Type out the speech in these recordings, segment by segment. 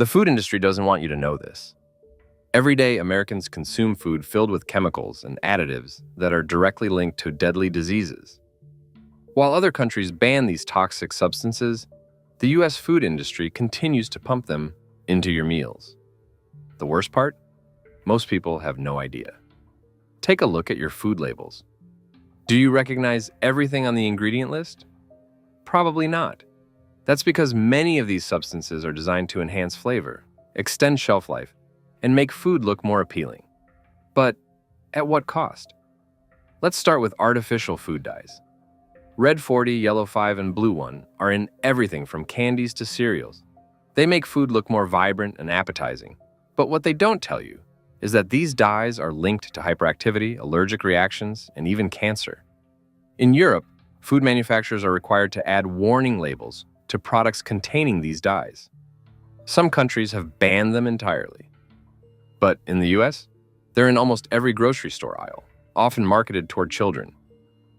The food industry doesn't want you to know this. Every day, Americans consume food filled with chemicals and additives that are directly linked to deadly diseases. While other countries ban these toxic substances, the U.S. food industry continues to pump them into your meals. The worst part? Most people have no idea. Take a look at your food labels. Do you recognize everything on the ingredient list? Probably not. That's because many of these substances are designed to enhance flavor, extend shelf life, and make food look more appealing. But at what cost? Let's start with artificial food dyes. Red 40, yellow 5, and blue 1 are in everything from candies to cereals. They make food look more vibrant and appetizing. But what they don't tell you is that these dyes are linked to hyperactivity, allergic reactions, and even cancer. In Europe, food manufacturers are required to add warning labels to products containing these dyes. Some countries have banned them entirely. But in the US, they're in almost every grocery store aisle, often marketed toward children.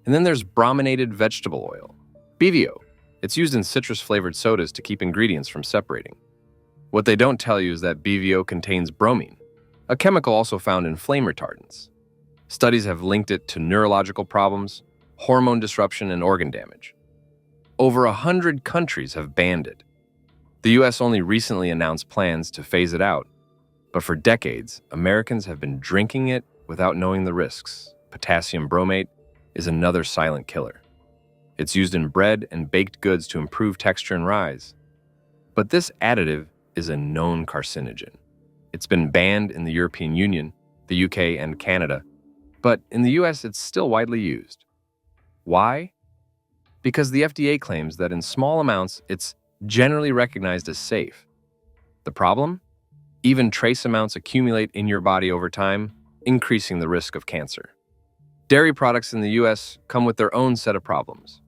And then there's brominated vegetable oil, BVO. It's used in citrus-flavored sodas to keep ingredients from separating. What they don't tell you is that BVO contains bromine, a chemical also found in flame retardants. Studies have linked it to neurological problems, hormone disruption, and organ damage. Over 100 countries have banned it. The US only recently announced plans to phase it out, but for decades, Americans have been drinking it without knowing the risks. Potassium bromate is another silent killer. It's used in bread and baked goods to improve texture and rise. But this additive is a known carcinogen. It's been banned in the European Union, the UK, and Canada, but in the US it's still widely used. Why? Because the FDA claims that in small amounts it's generally recognized as safe. The problem? Even trace amounts accumulate in your body over time, increasing the risk of cancer. Dairy products in the US come with their own set of problems.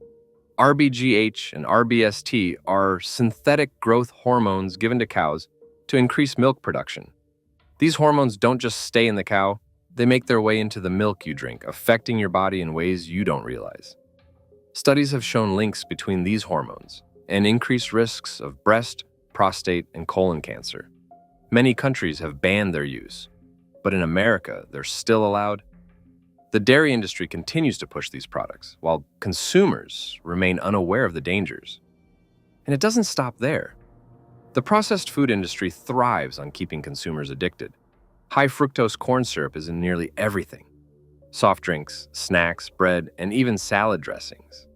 RBGH and RBST are synthetic growth hormones given to cows to increase milk production. These hormones don't just stay in the cow, they make their way into the milk you drink, affecting your body in ways you don't realize. Studies have shown links between these hormones and increased risks of breast, prostate, and colon cancer. Many countries have banned their use, but in America, they're still allowed. The dairy industry continues to push these products, while consumers remain unaware of the dangers. And it doesn't stop there. The processed food industry thrives on keeping consumers addicted. High fructose corn syrup is in nearly everything. Soft drinks, snacks, bread, and even salad dressings.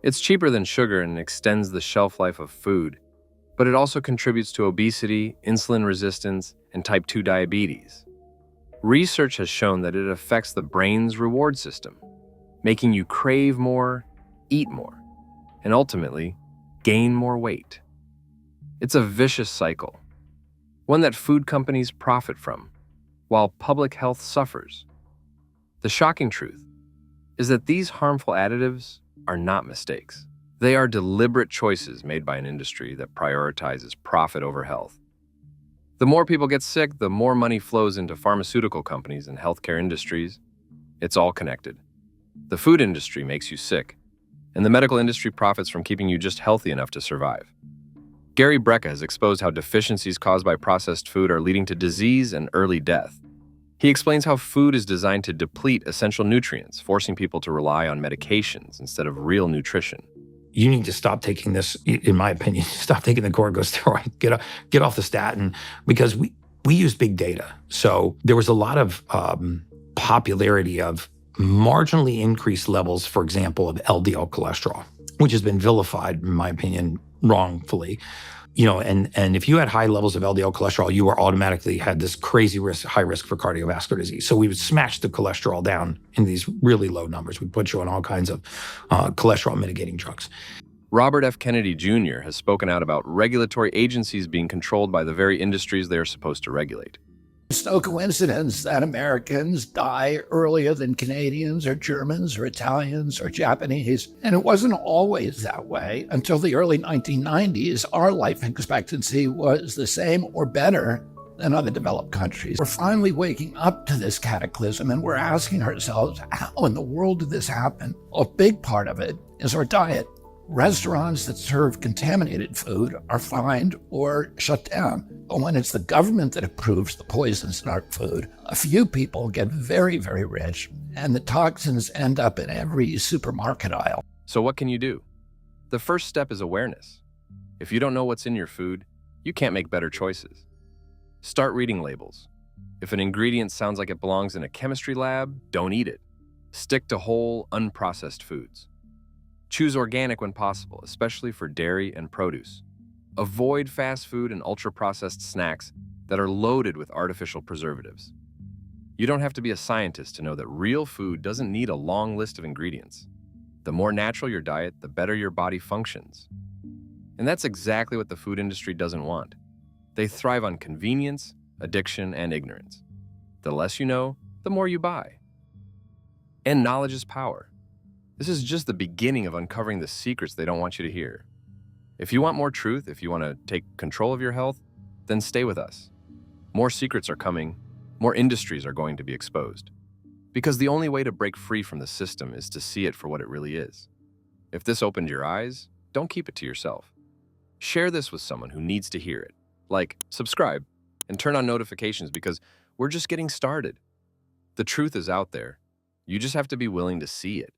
It's cheaper than sugar and extends the shelf life of food, but it also contributes to obesity, insulin resistance, and type 2 diabetes. Research has shown that it affects the brain's reward system, making you crave more, eat more, and ultimately, gain more weight. It's a vicious cycle, one that food companies profit from, while public health suffers. The shocking truth is that these harmful additives are not mistakes. They are deliberate choices made by an industry that prioritizes profit over health. The more people get sick, the more money flows into pharmaceutical companies and healthcare industries. It's all connected. The food industry makes you sick, and the medical industry profits from keeping you just healthy enough to survive. Gary Brecka has exposed how deficiencies caused by processed food are leading to disease and early death. He explains how food is designed to deplete essential nutrients, forcing people to rely on medications instead of real nutrition. You need to stop taking this, in my opinion, stop taking the corticosteroid, get off the statin, because we use big data. So there was a lot of popularity of marginally increased levels, for example, of LDL cholesterol, which has been vilified, in my opinion, wrongfully. And if you had high levels of LDL cholesterol, you were automatically had this crazy high risk for cardiovascular disease. So we would smash the cholesterol down in these really low numbers. We'd put you on all kinds of cholesterol mitigating drugs. Robert F. Kennedy Jr. has spoken out about regulatory agencies being controlled by the very industries they are supposed to regulate. It's no coincidence that Americans die earlier than Canadians or Germans or Italians or Japanese. And it wasn't always that way. Until the early 1990s, our life expectancy was the same or better than other developed countries. We're finally waking up to this cataclysm, and we're asking ourselves, how in the world did this happen? A big part of it is our diet. Restaurants that serve contaminated food are fined or shut down. But when it's the government that approves the poisons in our food, a few people get very, very rich, and the toxins end up in every supermarket aisle. So what can you do? The first step is awareness. If you don't know what's in your food, you can't make better choices. Start reading labels. If an ingredient sounds like it belongs in a chemistry lab, don't eat it. Stick to whole, unprocessed foods. Choose organic when possible, especially for dairy and produce. Avoid fast food and ultra-processed snacks that are loaded with artificial preservatives. You don't have to be a scientist to know that real food doesn't need a long list of ingredients. The more natural your diet, the better your body functions. And that's exactly what the food industry doesn't want. They thrive on convenience, addiction, and ignorance. The less you know, the more you buy. And knowledge is power. This is just the beginning of uncovering the secrets they don't want you to hear. If you want more truth, if you want to take control of your health, then stay with us. More secrets are coming, more industries are going to be exposed. Because the only way to break free from the system is to see it for what it really is. If this opened your eyes, don't keep it to yourself. Share this with someone who needs to hear it. Like, subscribe, and turn on notifications because we're just getting started. The truth is out there. You just have to be willing to see it.